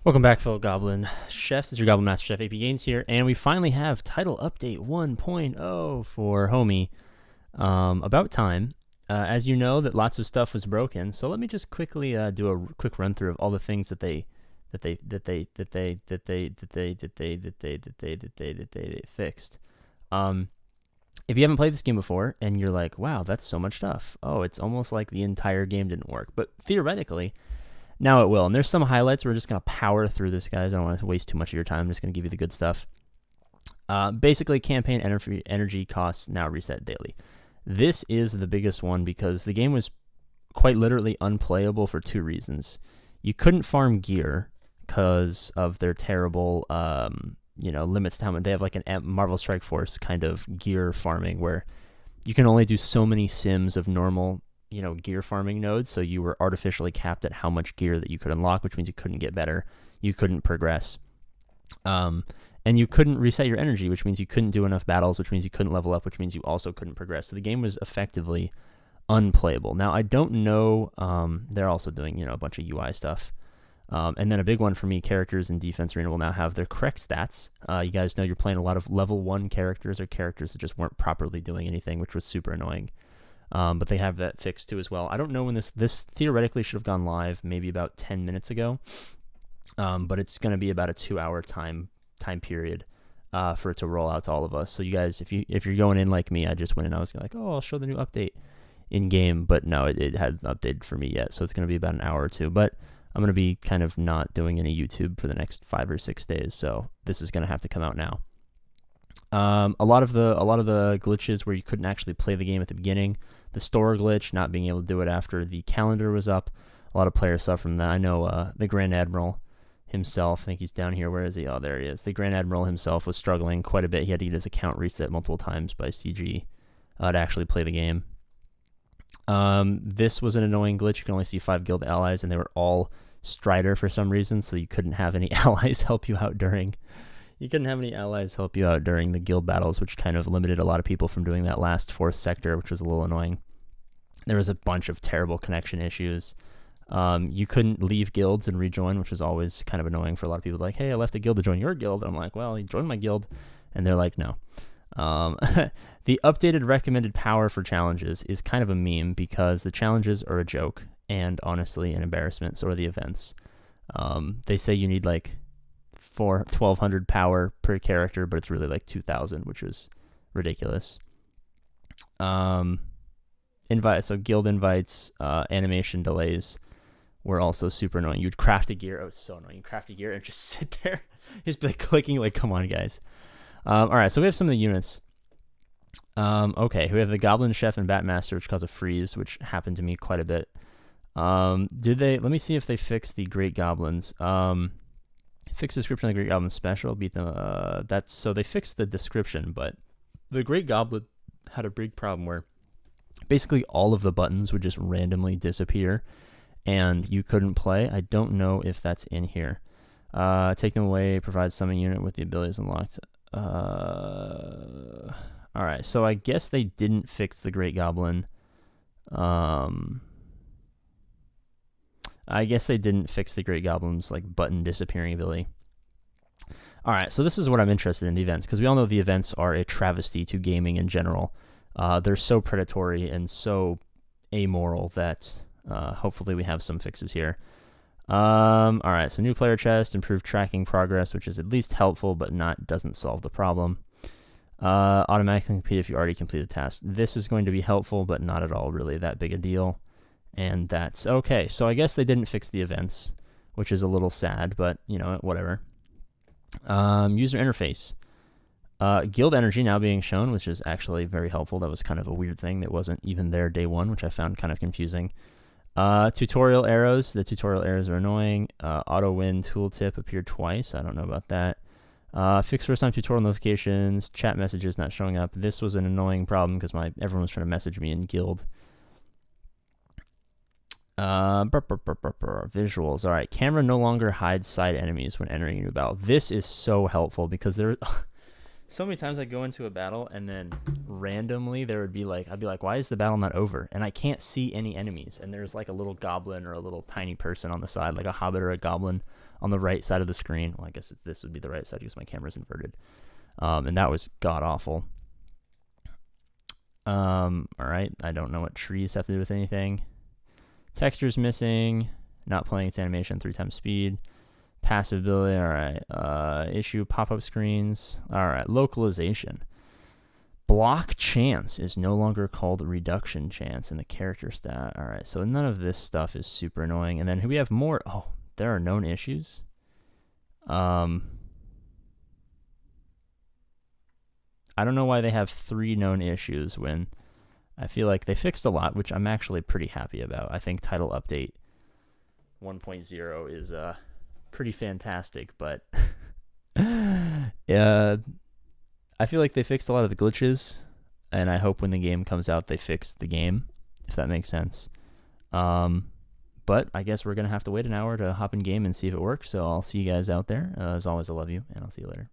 Welcome back, fellow Goblin Chefs. It's your Goblin Master Chef APGAINS here, and we finally have Title Update 1.0 for HOM-E. About time. As you know, that lots of stuff was broken, so let me just quickly do a quick run through of all the things that they fixed. If you haven't played this game before and you're like, wow, that's so much stuff. Oh, it's almost like the entire game didn't work, but theoretically, now it will. And there's some highlights. We're just going to power through this, guys. I don't want to waste too much of your time. I'm just going to give you the good stuff. Basically, campaign energy costs now reset daily. This is the biggest one because the game was quite literally unplayable for two reasons. You couldn't farm gear because of their terrible, limits to how much. They have like an Marvel Strike Force kind of gear farming where you can only do so many sims of normal gear farming nodes, so you were artificially capped at how much gear that you could unlock, which means you couldn't get better, you couldn't progress, and you couldn't reset your energy, which means you couldn't do enough battles, which means you couldn't level up, which means you also couldn't progress. So the game was effectively unplayable. Now, I don't know, they're also doing, a bunch of UI stuff. And then a big one for me, characters in Defense Arena will now have their correct stats. You guys know you're playing a lot of level 1 characters or characters that just weren't properly doing anything, which was super annoying. But they have that fixed too as well. I don't know when this theoretically should have gone live maybe about 10 minutes ago, but it's going to be about a 2-hour time period for it to roll out to all of us. So you guys, if you're going in like me, I just went in, I was like, oh, I'll show the new update in game, but no, it hasn't updated for me yet. So it's going to be about an hour or two, but I'm going to be kind of not doing any YouTube for the next 5 or 6 days. So this is going to have to come out now. A lot of the glitches where you couldn't actually play the game at the beginning, the store glitch, not being able to do it after the calendar was up. A lot of players suffer from that. I know the Grand Admiral himself, I think he's down here. Where is he? Oh, there he is. The Grand Admiral himself was struggling quite a bit. He had to get his account reset multiple times by CG to actually play the game. This was an annoying glitch. You can only see 5 guild allies, and they were all Strider for some reason, so you couldn't have any allies help you out during... You couldn't have any allies help you out during the guild battles, which kind of limited a lot of people from doing that last 4th sector, which was a little annoying. There was a bunch of terrible connection issues. You couldn't leave guilds and rejoin, which was always kind of annoying for a lot of people. Like, hey, I left a guild to join your guild. And I'm like, well, you joined my guild. And they're like, no. The updated recommended power for challenges is kind of a meme because the challenges are a joke and honestly an embarrassment. So are the events. They say you need like 1,200 power per character, but it's really like 2,000, which is ridiculous. So guild invites, animation delays were also super annoying. You'd craft a gear. Oh, it's so annoying. You craft a gear and just sit there. Just be like clicking, like, come on, guys. All right, so we have some of the units. Okay, we have the Goblin Chef and Batmaster, which cause a freeze, which happened to me quite a bit. Let me see if they fixed the Great Goblins. Fix description of the Great Goblin special. Beat them. So they fixed the description, but the Great Goblin had a big problem where basically all of the buttons would just randomly disappear, and you couldn't play. I don't know if that's in here. Take them away. Provide summon unit with the abilities unlocked. All right. So I guess they didn't fix the Great Goblin. I guess they didn't fix the Great Goblin's like button disappearing ability. All right, so this is what I'm interested in, the events, because we all know the events are a travesty to gaming in general. They're so predatory and so amoral that hopefully we have some fixes here. All right, so new player chest, improved tracking progress, which is at least helpful, but doesn't solve the problem. Automatically complete if you already completed the task. This is going to be helpful, but not at all really that big a deal. And that's okay. So I guess they didn't fix the events, which is a little sad, but whatever. User interface. Guild energy now being shown, which is actually very helpful. That was kind of a weird thing that wasn't even there day one, which I found kind of confusing. Tutorial arrows. The tutorial arrows are annoying. Auto win tooltip appeared twice. I don't know about that. Fix first time tutorial notifications. Chat messages not showing up. This was an annoying problem because everyone was trying to message me in guild. Visuals. All right, camera no longer hides side enemies when entering a new battle. This is so helpful because there so many times I go into a battle and then randomly I'd be like, why is the battle not over? And I can't see any enemies, and there's like a little goblin or a little tiny person on the side, like a hobbit or a goblin on the right side of the screen. Well, I guess this would be the right side because my camera's inverted. And that was god awful. All right, I don't know what trees have to do with anything. Textures missing. Not playing its animation 3 times speed. Passive ability. All right. Issue pop-up screens. All right. Localization. Block chance is no longer called reduction chance in the character stat. All right. So none of this stuff is super annoying. And then we have more. Oh, there are known issues. I don't know why they have 3 known issues when I feel like they fixed a lot, which I'm actually pretty happy about. I think title update 1.0 is pretty fantastic, but I feel like they fixed a lot of the glitches, and I hope when the game comes out they fix the game, if that makes sense. But I guess we're going to have to wait an hour to hop in game and see if it works, so I'll see you guys out there. As always, I love you, and I'll see you later.